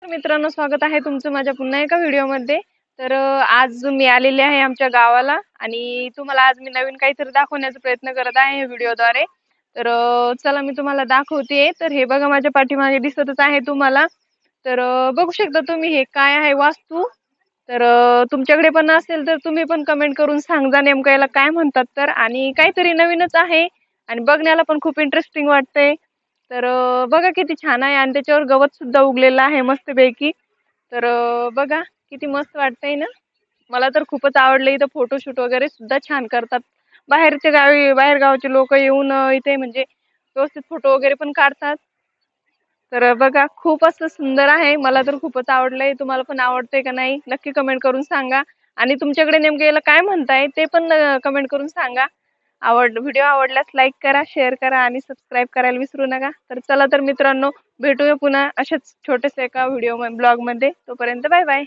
मित्रांनो, स्वागत आहे तुमचं माझ्या पुन्हा एका व्हिडिओमध्ये। तर आज मी आलेले आहे आमच्या गावाला आणि तुम्हाला आज मी नवीन काहीतरी दाखवण्याचा प्रयत्न करत आहे या व्हिडिओद्वारे। तर चला मी तुम्हाला दाखवते। तर हे बघा, माझ्या पाठीमागे दिसतच आहे तुम्हाला। तर बघू शकता तुम्ही, हे काय आहे वास्तू। तर तुमच्याकडे पण असेल तर तुम्ही पण कमेंट करून सांगा नेमकं याला काय म्हणतात। तर आणि काहीतरी नवीनच आहे आणि बघण्याला पण खूप इंटरेस्टिंग वाटतंय। तर बघा किती छान आहे आणि त्याच्यावर गवत सुद्धा उगलेलं आहे मस्तपैकी। तर बघा किती मस्त वाटतंय ना। मला तर खूपच आवडलं। इथं फोटोशूट वगैरे सुद्धा छान करतात। बाहेर गावचे लोक येऊन इथे म्हणजे व्यवस्थित फोटो वगैरे पण काढतात। तर बघा खूप असं सुंदर आहे। मला तर खूपच आवडलंय। तुम्हाला पण आवडतंय का नाही नक्की कमेंट करून सांगा। आणि तुमच्याकडे नेमकं याला काय म्हणताय ते पण कमेंट करून सांगा। व्हिडिओ आवडल्यास लाईक करा, शेअर करा आणि सबस्क्राईब करायला विसरू नका। तर चला तर मित्रांनो, भेटूया पुन्हा अशाच छोट्याशा एका व्हिडिओ ब्लॉग मध्ये। तोपर्यंत बाय बाय।